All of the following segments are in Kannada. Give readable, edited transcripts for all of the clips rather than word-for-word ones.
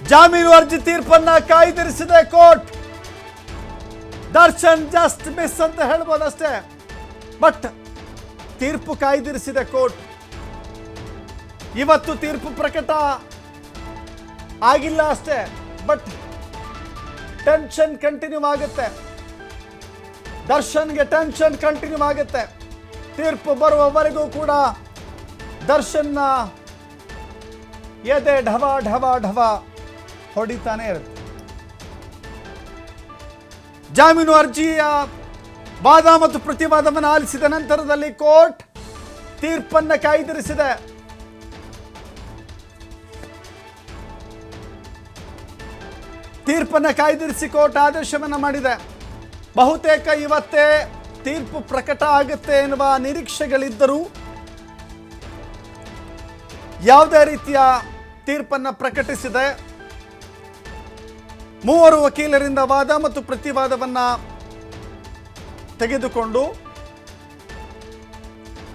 ಜಾಮೀನು ಅರ್ಜಿ ತೀರ್ಪನ್ನ ಕಾಯ್ದಿರಿಸಿದೆ ಕೋರ್ಟ್. ದರ್ಶನ್ ಜಸ್ಟ್ ಮಿಸ್ ಅಂತ ಹೇಳ್ಬೋದಷ್ಟೇ, ಬಟ್ ತೀರ್ಪು ಕಾಯ್ದಿರಿಸಿದೆ ಕೋರ್ಟ್. ಇವತ್ತು ತೀರ್ಪು ಪ್ರಕಟ ಆಗಿಲ್ಲ ಅಷ್ಟೇ, ಬಟ್ ಟೆನ್ಷನ್ ಕಂಟಿನ್ಯೂ ಆಗುತ್ತೆ. ದರ್ಶನ್ಗೆ ಟೆನ್ಷನ್ ಕಂಟಿನ್ಯೂ ಆಗುತ್ತೆ. ತೀರ್ಪು ಬರುವವರೆಗೂ ಕೂಡ ದರ್ಶನ್ನ ಎದೆ ಢವ ಢವ ಢವ ಹೊಡಿತಾನೆ ಇರುತ್ತೆ. ಜಾಮೀನು ಅರ್ಜಿಯ ವಾದ ಮತ್ತು ಪ್ರತಿವಾದವನ್ನು ಆಲಿಸಿದ ನಂತರದಲ್ಲಿ ಕೋರ್ಟ್ ತೀರ್ಪನ್ನು ಕಾಯ್ದಿರಿಸಿದೆ. ತೀರ್ಪನ್ನು ಕಾಯ್ದಿರಿಸಿ ಕೋರ್ಟ್ ಆದೇಶವನ್ನು ಮಾಡಿದೆ. ಬಹುತೇಕ ಇವತ್ತೇ ತೀರ್ಪು ಪ್ರಕಟ ಆಗುತ್ತೆ ಎನ್ನುವ ನಿರೀಕ್ಷೆಗಳಿದ್ದರೂ ಯಾವುದೇ ರೀತಿಯ ತೀರ್ಪನ್ನು ಪ್ರಕಟಿಸಿದೆ. 3 ವಕೀಲರಿಂದ ವಾದ ಮತ್ತು ಪ್ರತಿವಾದವನ್ನು ತೆಗೆದುಕೊಂಡು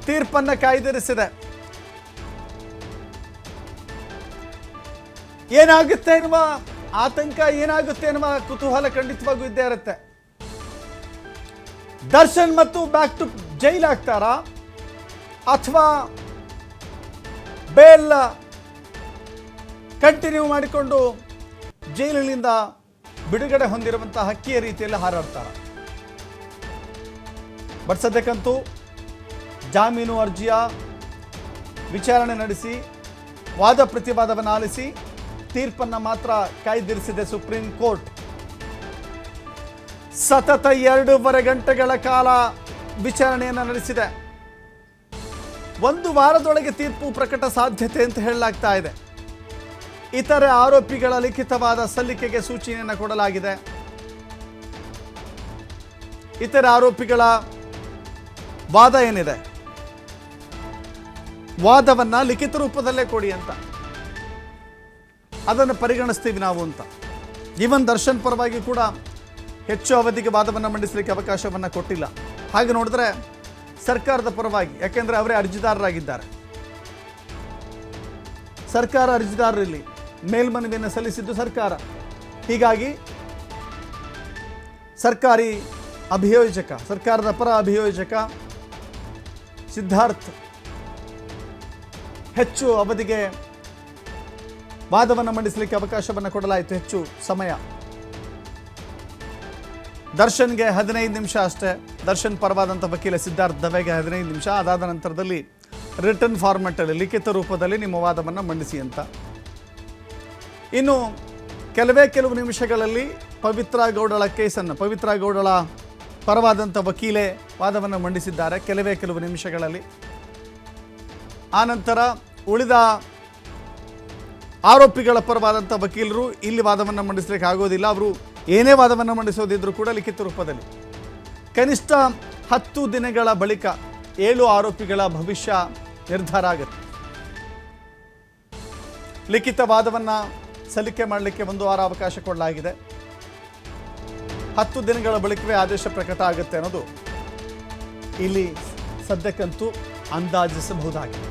ತೀರ್ಪನ್ನು ಕಾಯ್ದಿರಿಸಿದೆ. ಏನಾಗುತ್ತೆ ಎನ್ನುವ ಆತಂಕ, ಏನಾಗುತ್ತೆ ಎನ್ನುವ ಕುತೂಹಲ ಖಂಡಿತವಾಗೂ ಇದ್ದೇ ಇರುತ್ತೆ. ದರ್ಶನ್ ಮತ್ತು ಬ್ಯಾಕ್ ಟು ಜೈಲ್ ಆಗ್ತಾರಾ ಅಥವಾ ಬೇಲ್ ಕಂಟಿನ್ಯೂ ಮಾಡಿಕೊಂಡು ಜೈಲಿನಿಂದ ಬಿಡುಗಡೆ ಹೊಂದಿರುವಂತಹ ಹಕ್ಕಿಯ ರೀತಿಯಲ್ಲಿ ಹಾರಾಡ್ತಾರ? ಬಟ್ ಸದ್ಯಕ್ಕಂತೂ ಜಾಮೀನು ಅರ್ಜಿಯ ವಿಚಾರಣೆ ನಡೆಸಿ ವಾದ ಪ್ರತಿವಾದವನ್ನು ಆಲಿಸಿ ತೀರ್ಪನ್ನು ಮಾತ್ರ ಕಾಯ್ದಿರಿಸಿದೆ ಸುಪ್ರೀಂ ಕೋರ್ಟ್. ಸತತ 2.5 ಗಂಟೆಗಳ ಕಾಲ ವಿಚಾರಣೆಯನ್ನು ನಡೆಸಿದೆ. 1 ವಾರದೊಳಗೆ ತೀರ್ಪು ಪ್ರಕಟ ಸಾಧ್ಯತೆ ಅಂತ ಹೇಳಲಾಗ್ತಾ ಇದೆ. ಇತರೆ ಆರೋಪಿಗಳ ಲಿಖಿತವಾದ ಸಲ್ಲಿಕೆಗೆ ಸೂಚನೆಯನ್ನು ಕೊಡಲಾಗಿದೆ. ಇತರೆ ಆರೋಪಿಗಳ ವಾದ ಏನಿದೆ, ವಾದವನ್ನ ಲಿಖಿತ ರೂಪದಲ್ಲೇ ಕೊಡಿ ಅಂತ, ಅದನ್ನು ಪರಿಗಣಿಸ್ತೀವಿ ನಾವು ಅಂತ. ಈವನ್ ದರ್ಶನ್ ಪರವಾಗಿ ಕೂಡ ಹೆಚ್ಚು ಅವಧಿಗೆ ವಾದವನ್ನು ಮಂಡಿಸಲಿಕ್ಕೆ ಅವಕಾಶವನ್ನು ಕೊಟ್ಟಿಲ್ಲ. ಹಾಗೆ ನೋಡಿದ್ರೆ ಸರ್ಕಾರದ ಪರವಾಗಿ, ಯಾಕೆಂದರೆ ಅವರೇ ಅರ್ಜಿದಾರರಾಗಿದ್ದಾರೆ, ಸರ್ಕಾರ ಅರ್ಜಿದಾರರಲ್ಲಿ ಮೇಲ್ಮನವಿಯನ್ನು ಸಲ್ಲಿಸಿದ್ದು ಸರ್ಕಾರ. ಹೀಗಾಗಿ ಸರ್ಕಾರಿ ಅಭಿಯೋಜಕ, ಸರ್ಕಾರದ ಪರ ಅಭಿಯೋಜಕ ಸಿದ್ಧಾರ್ಥ್ ಹೆಚ್ಚು ಅವಧಿಗೆ ವಾದವನ್ನು ಮಂಡಿಸಲಿಕ್ಕೆ ಅವಕಾಶವನ್ನು ಕೊಡಲಾಯಿತು, ಹೆಚ್ಚು ಸಮಯ. ದರ್ಶನ್ಗೆ 15 ನಿಮಿಷ ಅಷ್ಟೇ. ದರ್ಶನ್ ಪರವಾದಂಥ ವಕೀಲ ಸಿದ್ಧಾರ್ಥ್ ದವೆಗೆ 15 ನಿಮಿಷ. ಅದಾದ ನಂತರದಲ್ಲಿ ರಿಟರ್ನ್ ಫಾರ್ಮೆಟಲ್ಲಿ, ಲಿಖಿತ ರೂಪದಲ್ಲಿ ನಿಮ್ಮ ವಾದವನ್ನು ಮಂಡಿಸಿ ಅಂತ. ಇನ್ನು ಕೆಲವು ನಿಮಿಷಗಳಲ್ಲಿ ಪವಿತ್ರ ಗೌಡಳ ಕೇಸನ್ನು, ಪವಿತ್ರ ಗೌಡಳ ಪರವಾದಂಥ ವಕೀಲೆ ವಾದವನ್ನು ಮಂಡಿಸಿದ್ದಾರೆ ಕೆಲವು ನಿಮಿಷಗಳಲ್ಲಿ. ಆನಂತರ ಉಳಿದ ಆರೋಪಿಗಳ ಪರವಾದಂಥ ವಕೀಲರು ಇಲ್ಲಿ ವಾದವನ್ನು ಮಂಡಿಸಲಿಕ್ಕೆ ಆಗೋದಿಲ್ಲ. ಅವರು ಏನೇ ವಾದವನ್ನು ಮಂಡಿಸೋದಿದ್ರೂ ಕೂಡ ಲಿಖಿತ ರೂಪದಲ್ಲಿ. ಕನಿಷ್ಠ 10 ದಿನಗಳ ಬಳಿಕ 7 ಆರೋಪಿಗಳ ಭವಿಷ್ಯ ನಿರ್ಧಾರ ಆಗುತ್ತೆ. ಲಿಖಿತ ವಾದವನ್ನು ಸಲ್ಲಿಕೆ ಮಾಡಲಿಕ್ಕೆ 1 ವಾರ ಅವಕಾಶ ಕೊಡಲಾಗಿದೆ. 10 ದಿನಗಳ ಬಳಿಕವೇ ಆದೇಶ ಪ್ರಕಟ ಆಗುತ್ತೆ ಅನ್ನೋದು ಇಲ್ಲಿ ಸದ್ಯಕ್ಕಂತೂ ಅಂದಾಜಿಸಬಹುದಾಗಿದೆ.